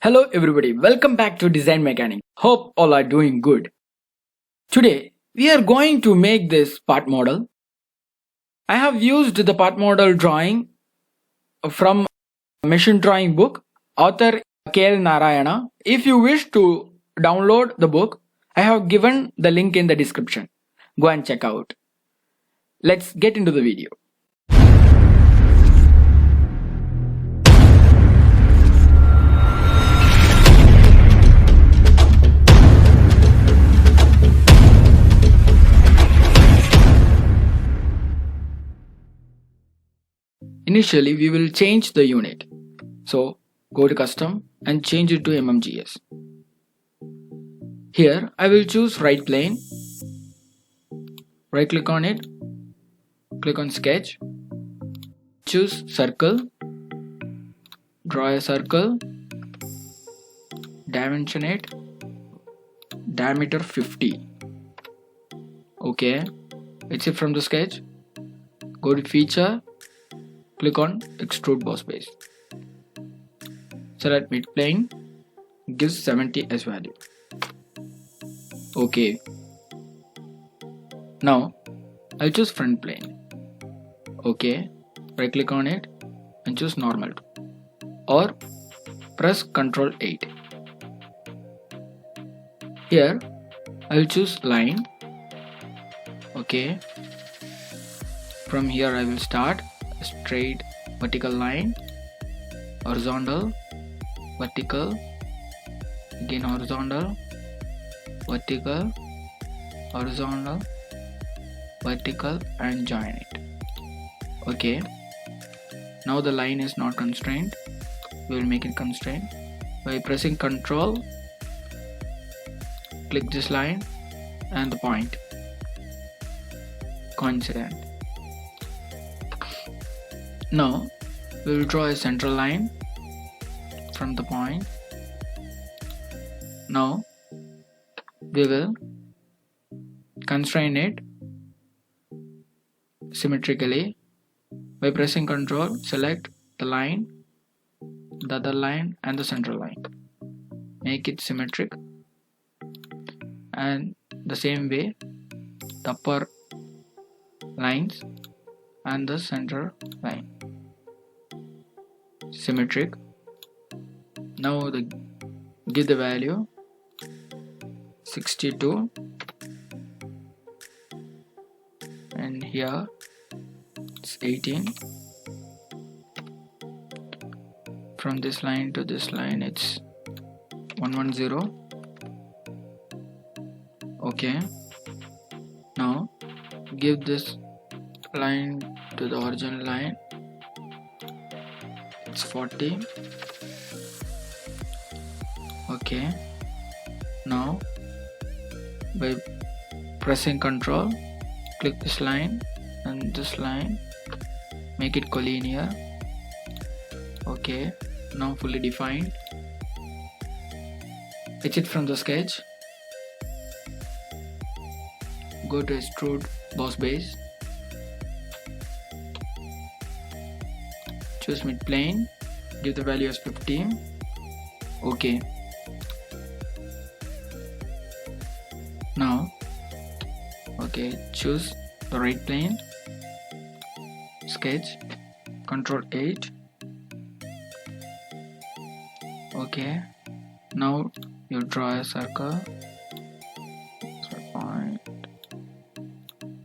Hello everybody, welcome back to Design Mechanic. Hope all are doing good. Today we are going to make this part model. I have used the part model drawing from Machine Drawing book, author K.L. Narayana. If you wish to download the book, I have given the link in the description. Go and check out. Let's get into the video. Initially, we will change the unit. So, go to custom and change it to mmgs. Here, I will choose right plane. Right click on it. Click on sketch. Choose circle. Draw a circle. Dimension it. Diameter 50. Okay. It's it from the sketch. Go to feature. Click on extrude boss base. Select mid plane. Gives 70 as value. Okay. Now I'll choose front plane. Okay. Right click on it and choose normal. Or press Ctrl 8. Here I'll choose line. Okay. From here I will start a straight vertical line, horizontal, vertical, again horizontal, vertical, horizontal, vertical, and join it. Okay. Now the line is not constrained. We will make it constrained by pressing Ctrl. Click this line and the point. Coincident. Now we will draw a central line from the point. Now we will constrain it symmetrically by pressing Ctrl. Select the line, the other line, and the central line. Make it symmetric, and the same way the upper lines and the center line symmetric. Now give the value 62 and here it's 18. From this line to this line it's 110. Okay. Now give this line to the original line. It's 40. Okay. Now by pressing Ctrl, click this line and this line, make it collinear. Okay. Now fully defined. Exit from the sketch. Go to extrude boss base. Choose mid plane. Give the value as 15. Okay. Now, choose the right plane. Sketch. Ctrl 8. Okay. Now you draw a circle. Point.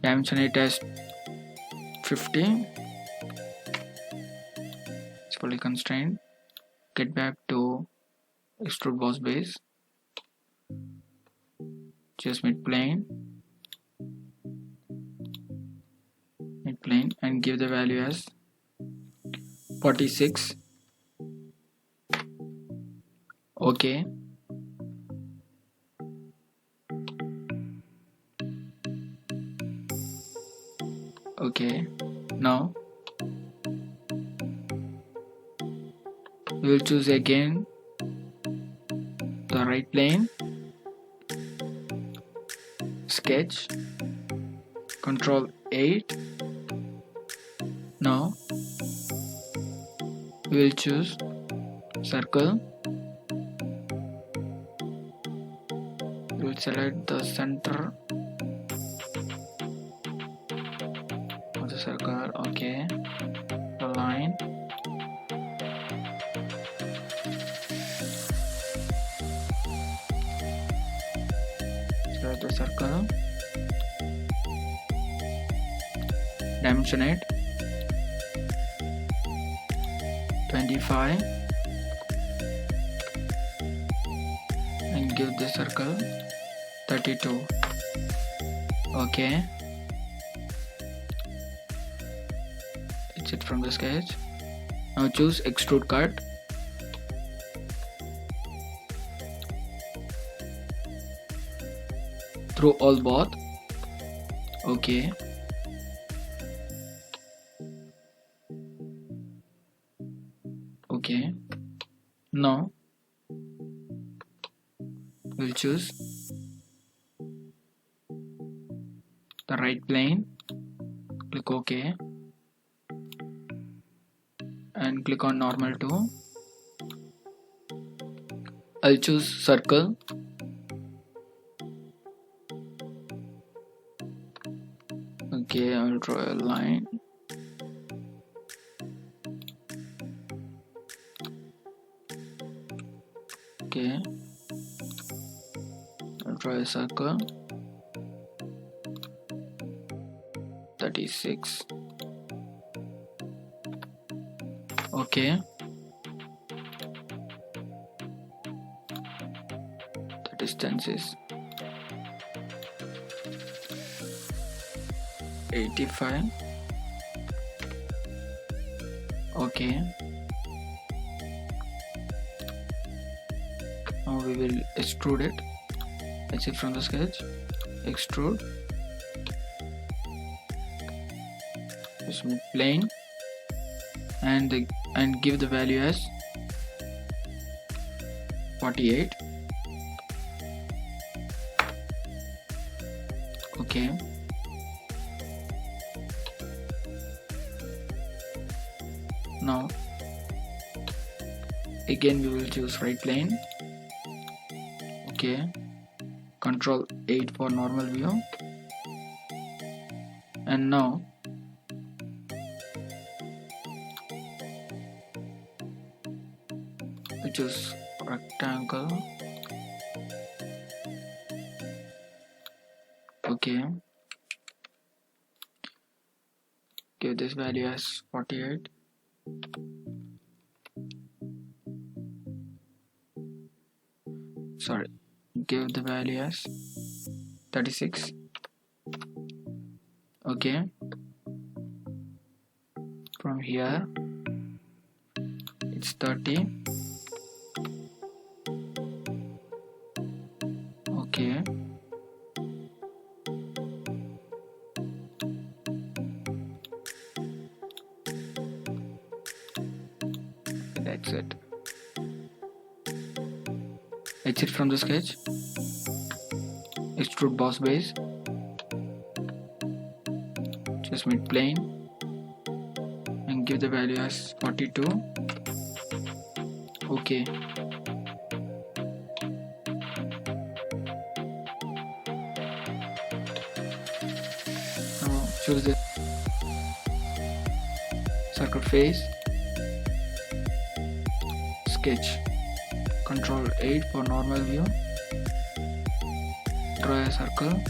Dimension it as 50. It's fully constrained. Get back to extrude boss base. Choose mid plane, and give the value as 46. Okay. Okay. Now we will choose again the right plane. Sketch. Ctrl 8. Now we will choose circle, will select the center of the circle. Okay, the line. Select the circle. Dimension it 25 and give the circle 32. Okay, exit from the sketch. Now choose extrude cut. Through all both. Okay. Okay. Now we'll choose the right plane. Click OK and click on normal too. I'll choose circle. Okay, I'll draw a line. Okay, I'll draw a circle. 36. Okay, the distance is 85. Okay, now we will extrude it. Exit from the sketch, extrude, just make plane and give the value as 48. Okay, now again we will choose right plane. Okay, Control 8 for normal view, and now we choose rectangle. Okay, give this value as 48. Sorry, give the value as 36. Okay, from here it's 30. Okay, that's it. Exit from the sketch, extrude boss base, just make plane and give the value as 42. Okay, now choose the circle face, sketch, Control 8 for normal view, draw a circle,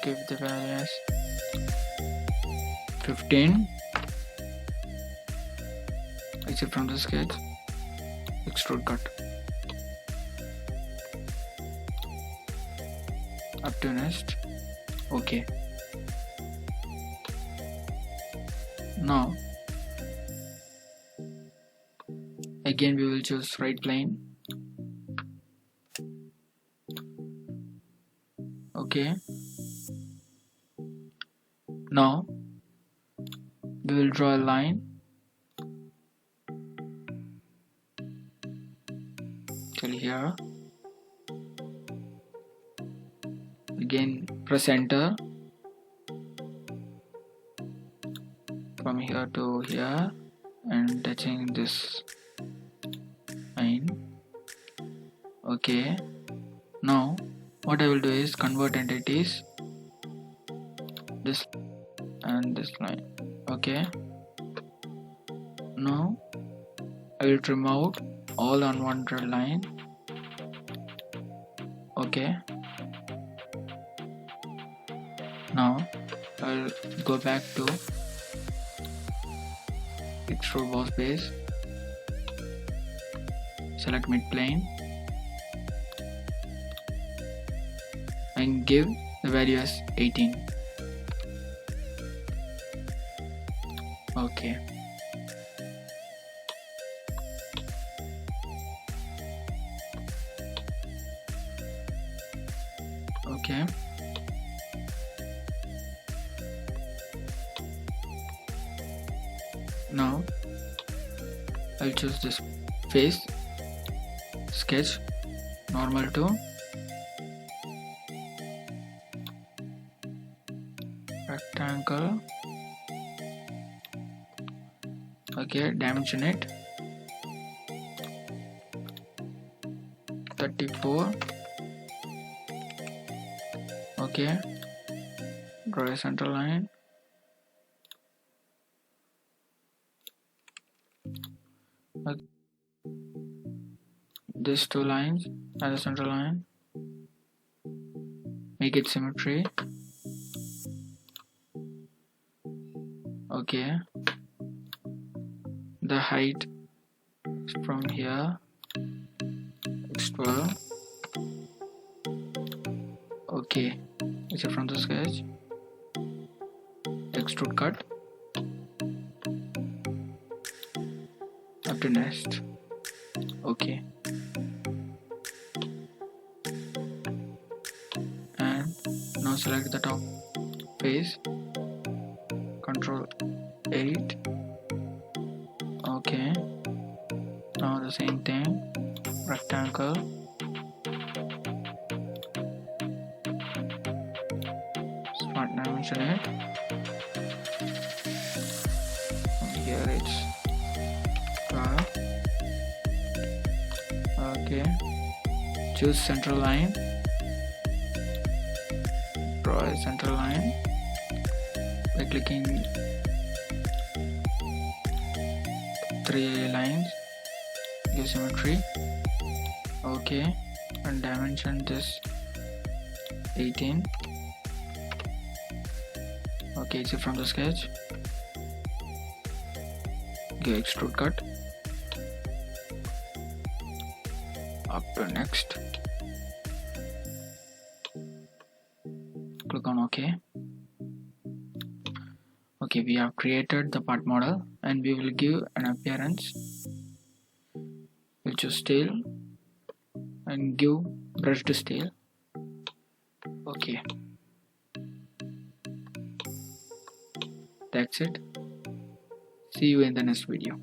give the value as 15. Exit from the sketch, extrude cut up to next. Okay, now again we will choose right plane. Okay, now we will draw a line till here. Again press enter. From here to here and touching this Okay, now what I will do is convert entities, this and this line. Okay, now I will trim out all unwanted line. Okay, now I'll go back to extrude boss base, select mid plane and give the value as 18. Okay, okay, now I'll choose this face, sketch, normal to rectangle. Okay, dimension it 34. Okay, draw a center line. Okay. These two lines as a center line, make it symmetry. Okay, the height is from here, it's 12. Okay, it's from the sketch, extrude cut, up to next. Okay, and now select the top face, Control 8. Okay, now the same thing, rectangle, smart dimension it. Here it's 12. Okay, choose center line, draw a center line by clicking 3 lines, give symmetry. Okay, and dimension this 18. Okay, it's from the sketch, give extrude cut, up to next, click on OK. Okay, we have created the part model and we will give an appearance. We'll choose tail and give brushed tail. Okay, that's it. See you in the next video.